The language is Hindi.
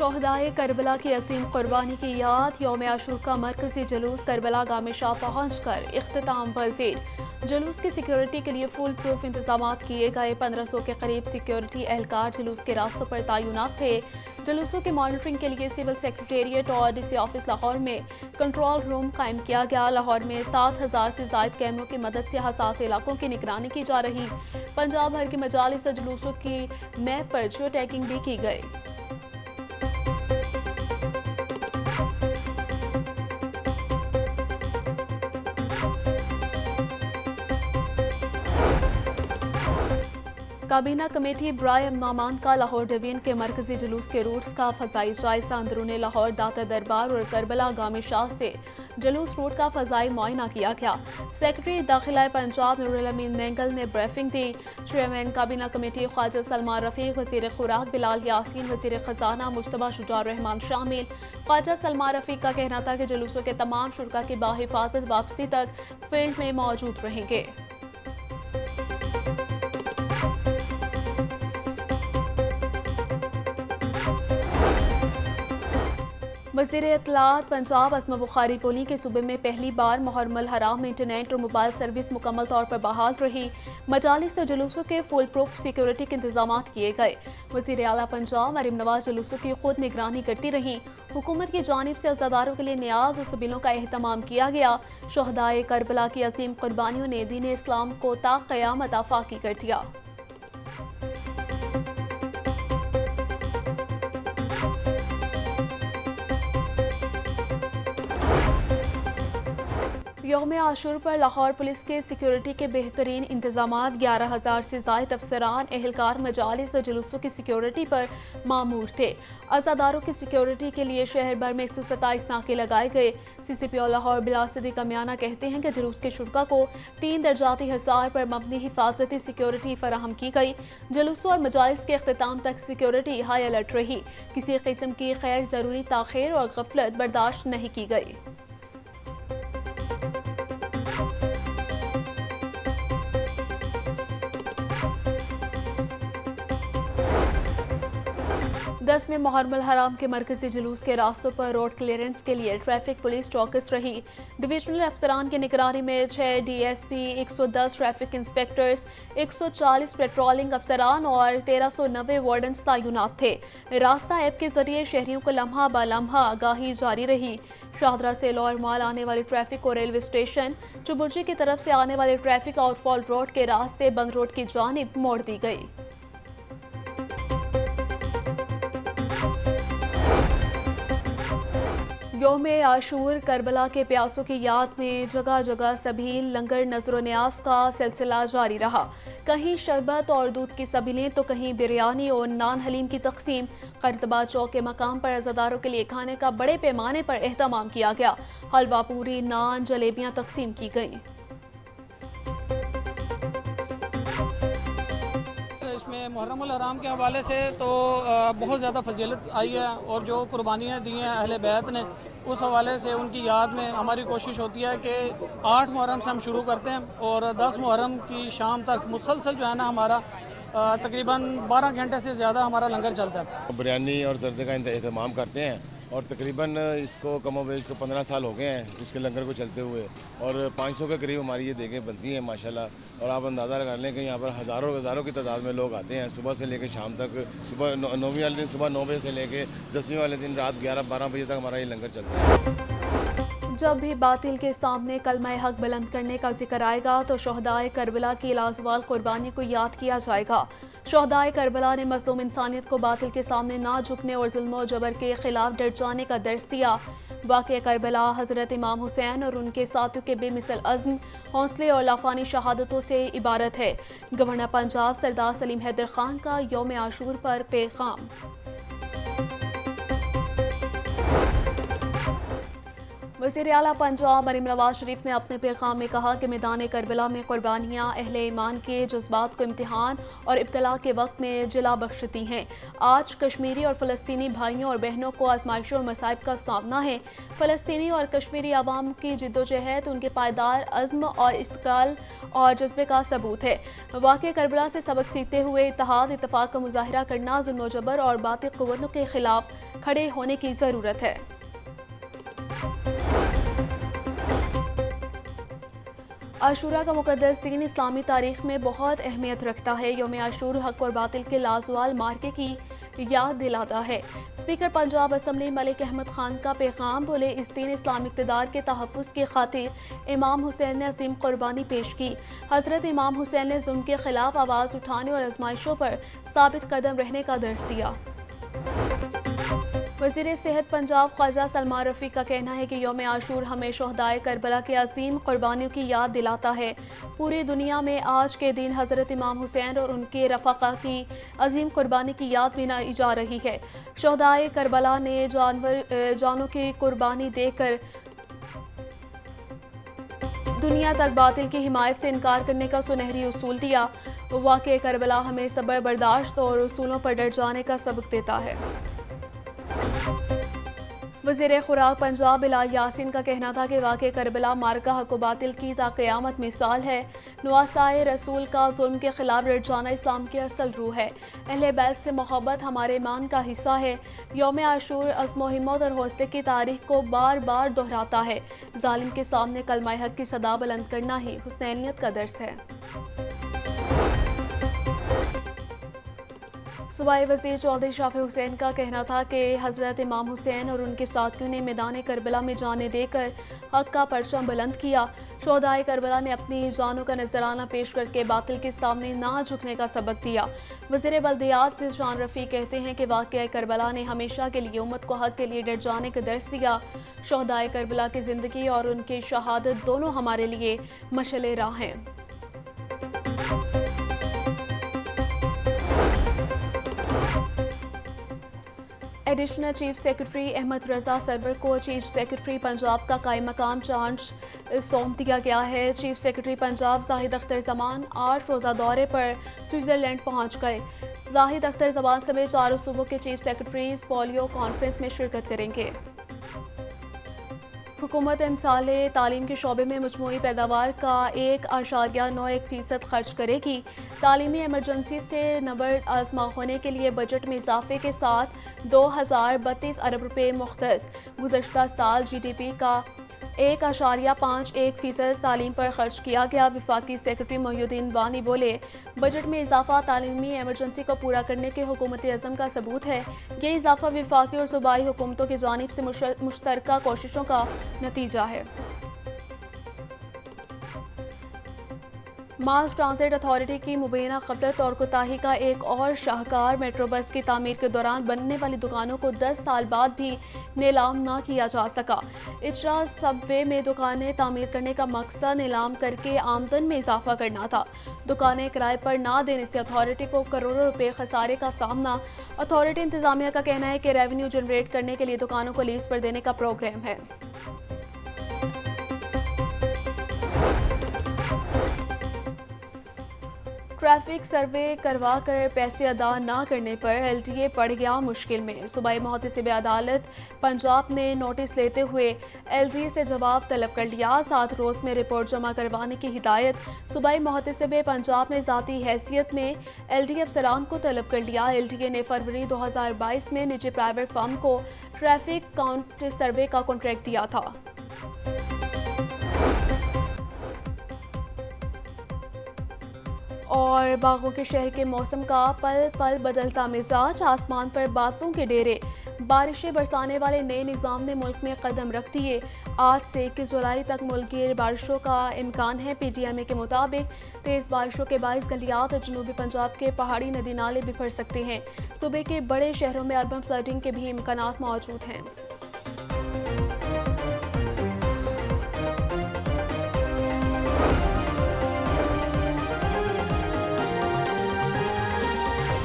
शोहदाए करबला की अजीम कुर्बानी की याद यौम आशूर का मरकजी जुलूस करबला गाह में शाह पहुँच कर इख्तिताम पजीर। जुलूस की सिक्योरिटी के लिए फुल प्रूफ इंतजाम किए गए। 1500 के करीब सिक्योरिटी एहलकार जुलूस के रास्तों पर तैनात थे। जुलूसों की मॉनिटरिंग के लिए सिविल सेक्रेटेरिएट और डीसी ऑफिस लाहौर में कंट्रोल रूम कायम किया गया। लाहौर में 7000 से ज्यादा कैमरों की मदद से हसास इलाकों की निगरानी की जा रही। पंजाब भर के मजालिस जुलूसों की मैप पर जियो टैगिंग भी की गई। काबीना कमेटी ब्राय अमनामान का लाहौर डिवीजन के मरकजी जुलूस के रूट्स का फजाई जायजा। अंदरून लाहौर दाता दरबार और करबला गाह शाह से जुलूस रूट का फजाई मुआयना किया गया। सेक्रेटरी दाखिला पंजाब नूरुल अमीन मेंगल ने ब्रीफिंग दी। चेयरमैन काबीना कमेटी ख्वाजा सलमान रफीक, वजीर खुराक बिलाल यासीन, वजीर खजाना मुश्तबा शुजार रहमान शामिल। ख्वाजा सलमान रफीक का कहना था कि जुलूसों के तमाम शुरा की बाहिफाजत वापसी तक फील्ड में मौजूद रहेंगे। वज़ीर इत्तलात पंजाब असमा बुखारी बोली के सूबे में पहली बार मुहर्रम हराम में इंटरनेट और मोबाइल सर्विस मुकम्मल तौर पर बहाल रही। मजालिस और जुलूसों के फुल प्रूफ सिक्योरिटी के इंतजाम किए गए। वज़ीर आला पंजाब मरीम नवाज जुलूसों की खुद निगरानी करती रही। हुकूमत की जानिब से अज़ादारों के लिए न्याज और सबीलों का एहतमाम किया गया। शोहदाए करबला की अजीम कुर्बानियों ने दीन इस्लाम को ता क़यामत आफाकी कर दिया। यौम आशूर पर लाहौर पुलिस के सिक्योरिटी के बेहतरीन इंतजाम। 11,000 से ज़ायद अफसरान एहलकार मजालिस और जुलूसों की सिक्योरिटी पर मामूर थे। अज़ादारों की सिक्योरिटी के लिए शहर भर में 127 नाके लगाए गए। CCPO लाहौर बिलाल सिद्दीक अमियाना कहते हैं कि जुलूस के शुरा को 3 दर्जाती हिसार पर मबनी हिफाजती सिक्योरिटी फराहम की गई। जुलूसों और मजालिस के अख्तिताम तक सिक्योरिटी हाई अलर्ट रही। किसी किस्म की गैर ज़रूरी ताख़ीर और गफलत बर्दाश्त नहीं की गई। दसवें मुहर्रम हराम के मरकजी जुलूस के रास्तों पर रोड क्लियरेंस के लिए ट्रैफिक पुलिस चौकस रही। डिविजनल अफसरान की निगरानी में 6 DSP, 110 ट्रैफिक इंस्पेक्टर्स, 140 पेट्रोलिंग अफसरान और 1390 वार्डन्स तैनात थे। रास्ता ऐप के जरिए शहरियों को लम्हा ब लम्हा आगाही जारी रही। शाहदरा से लॉर माल आने वाली ट्रैफिक और रेलवे स्टेशन, चुबुर्जी की तरफ से आने वाली ट्रैफिक आउटफॉल रोड के रास्ते बंग रोड की जानिब मोड़ दी गई। यौम आशूर करबला के प्यासों की याद में जगह जगह सबील, लंगर, नजर न्याज का सिलसिला जारी रहा। कहीं शरबत और दूध की सबीलें तो कहीं बिरयानी और नान हलीम की तकसीम। करतबा चौक के मकाम पर अज़ादारों के लिए खाने का बड़े पैमाने पर एहतमाम किया गया। हलवा पूरी, नान, जलेबियाँ तकसीम की गईं। मुहर्रम हराम के हवाले से तो बहुत ज़्यादा फजीलत आई है और जो कुर्बानियाँ दी हैं अहले बैत ने, उस हवाले से उनकी याद में हमारी कोशिश होती है कि 8 मुहर्रम से हम शुरू करते हैं और 10 मुहर्रम की शाम तक मुसलसल जो है ना हमारा तकरीबन 12 घंटे से ज़्यादा हमारा लंगर चलता है। बिरयानी और जर्दे का एहतमाम करते हैं और तकरीबन इसको कमोबेश को 15 साल हो गए हैं इसके लंगर को चलते हुए और 500 के करीब हमारी ये देखें बनती हैं माशाल्लाह। और आप अंदाज़ा लगा लें कि यहाँ पर हज़ारों की तादाद में लोग आते हैं सुबह से लेकर शाम तक। सुबह 9वीं वाले दिन सुबह 9 बजे से लेकर 10वीं वाले दिन रात 11-12 बजे तक हमारा ये लंगर चलता है। जब भी बातिल के सामने कलमा हक बुलंद करने का जिक्र आएगा तो शोहदाए करबला की लाजवाल कुर्बानी को याद किया जाएगा। शोहदाए करबला ने मज़लूम इंसानियत को बातिल के सामने ना झुकने और जुल्म और जबर के खिलाफ डट जाने का दर्स दिया। वाक़या करबला हज़रत इमाम हुसैन और उनके साथियों के बेमिसल अज़्म, हौसले और लाफानी शहादतों से इबारत है। गवर्नर पंजाब सरदार सलीम हैदर खान का यौम आशूर पर पैगाम। वज़ीर आला पंजाब मरीम नवाज शरीफ ने अपने पैगाम में कहा कि मैदान करबला में कुर्बानियाँ अहले ईमान के जज्बात को इम्तिहान और इब्तला के वक्त में जला बख्शती हैं। आज कश्मीरी और फ़लस्तीनी भाइयों और बहनों को आजमाइशों और मसाइब का सामना है। फ़लस्तीनी और कश्मीरी आवाम की जिद्दोजहद उनके पायदार अज़्म और इस्तिक़लाल और जज्बे का सबूत है। वाक़या करबला से सबक सीखते हुए इत्तेहाद इत्तफ़ाक़ का मुज़ाहिरा करना, ज़ुल्म व जबर और बातिल क़ुव्वतों के ख़िलाफ़ खड़े होने की ज़रूरत है। आशूरा का मुक़द्दस दिन इस्लामी तारीख़ में बहुत अहमियत रखता है। यौम आशूर हक़ और बातिल के लाज़वाल मार्के की याद दिलाता है। स्पीकर पंजाब असम्बली मलिक अहमद खान का पैगाम, बोले इस दिन इस्लामी इक़्तिदार के तहफ़्फ़ुज़ की खातिर इमाम हुसैन ने अज़ीम क़ुरबानी पेश की। हज़रत इमाम हुसैन ने ज़ुल्म के ख़िलाफ़ आवाज़ उठाने और आज़माइशों पर साबित कदम रहने का दर्स दिया। वज़ीर सेहत पंजाब ख्वाजा सलमान रफ़ी का कहना है कि यौम आशूर हमें शहदाए करबला के अज़ीम क़ुरबानियों की याद दिलाता है। पूरी दुनिया में आज के दिन हज़रत इमाम हुसैन और उनके रफ़ाक़ा की अज़ीम क़ुरबानी की याद मनाई जा रही है। शहदाए करबला ने जानों की क़ुरबानी देकर दुनिया तक बातिल की हिमायत से इनकार करने का सुनहरी उसूल दिया। वाक़या करबला हमें सब्र, बर्दाश्त और उसूलों पर डट जाने का सबक देता है। वज़ीर खुराक पंजाब बिलाल यासीन का कहना था कि वाक़या करबला मार्का हक़ व बातिल की ताक़यामत मिसाल है। नवासाए रसूल का जुल्म के ख़िलाफ़ डट जाना इस्लाम की असल रूह है। अहले बैत से मोहब्बत हमारे ईमान का हिस्सा है। यौम आशूर अज़्म व हिम्मत और हौसले की तारीख़ को बार बार दोहराता है। ज़ालिम के सामने कलमा हक़ की सदा बुलंद करना ही हुस्नैनियत का दर्स है। सूबाई वज़ीर चौधरी शाफी हुसैन का कहना था कि हज़रत इमाम हुसैन और उनके साथियों ने मैदान करबला में जाने देकर हक़ का परचम बुलंद किया। शोहदाए करबला ने अपनी जानों का नजराना पेश करके बातिल के सामने ना झुकने का सबक दिया। वज़ीर बल्दियात से शान रफ़ी कहते हैं कि वाक़या करबला ने हमेशा के लिए उम्मत को हक़ के लिए डट जाने का दर्स दिया। शोहदाए करबला की ज़िंदगी और उनकी शहादत दोनों हमारे लिए मशअल राह हैं। एडिशनल चीफ सेक्रेटरी अहमद रज़ा सरवर को चीफ सेक्रेटरी पंजाब का कायम मकाम चार्ज सौंप दिया गया है। चीफ सेक्रेटरी पंजाब जाहिद अख्तर ज़मान 8 रोज़ा दौरे पर स्विट्ज़रलैंड पहुंच गए। जाहिद अख्तर ज़मान समेत 4 सूबों के चीफ सेक्रेटरीज पोलियो कॉन्फ्रेंस में शिरकत करेंगे। हुकूमत इमसाले तालीम के शोबे में मजमूई पैदावार का 1.91% खर्च करेगी। तालीमी एमरजेंसी से नबर्द आज़मा होने के लिए बजट में इजाफे के साथ 2032 अरब रुपये मुख्तस। गुज़श्ता साल GDP का 1.51% तालीम पर खर्च किया गया। वफाकी सेक्रेटरी मोहिउद्दीन वानी बोले, बजट में इजाफा तालीमी एमरजेंसी को पूरा करने के हुकूमती अज़म का सबूत है। ये इजाफा वफाकी और सूबाई हुकूमतों की जानिब से मुश्तरका कोशिशों का नतीजा है। मास ट्रांजिट अथॉरिटी की मुबैना ग़फलत और कोताही का एक और शाहकार, मेट्रो बस की तामीर के दौरान बनने वाली दुकानों को 10 साल बाद भी नीलाम ना किया जा सका। इजरा सबवे में दुकानें तामीर करने का मकसद नीलाम करके आमदन में इजाफा करना था। दुकानें किराए पर ना देने से अथॉरिटी को करोड़ों रुपए खसारे का सामना। अथॉरिटी इंतजामिया का कहना है कि रेवेन्यू जनरेट करने के लिए दुकानों को लीज पर देने का प्रोग्राम है। ट्रैफिक सर्वे करवा कर पैसे अदा ना करने पर LTA पड़ गया मुश्किल में। सूबाई मुहतसिब अदालत पंजाब ने नोटिस लेते हुए LTA से जवाब तलब कर लिया। 7 रोज़ में रिपोर्ट जमा करवाने की हिदायत। सूबाई मुहतसिब पंजाब ने ज़ाती हैसियत में LTA अफसरान को तलब कर लिया। LTA ने फरवरी 2022 में निजी प्राइवेट फर्म को ट्रैफिक काउंट सर्वे का कॉन्ट्रैक्ट दिया था। और बागों के शहर के मौसम का पल पल बदलता मिजाज, आसमान पर बादलों के डेरे। बारिशें बरसाने वाले नए निज़ाम ने मुल्क में कदम रख दिए। आज से 21 जुलाई तक मुल्क बारिशों का इम्कान है। PTMA के मुताबिक तेज़ बारिशों के बाइस गलियात और जनूबी पंजाब के पहाड़ी नदी नाले बिफर सकते हैं। सूबे के बड़े शहरों में अर्बन फ्लडिंग के भी इम्कानात मौजूद हैं।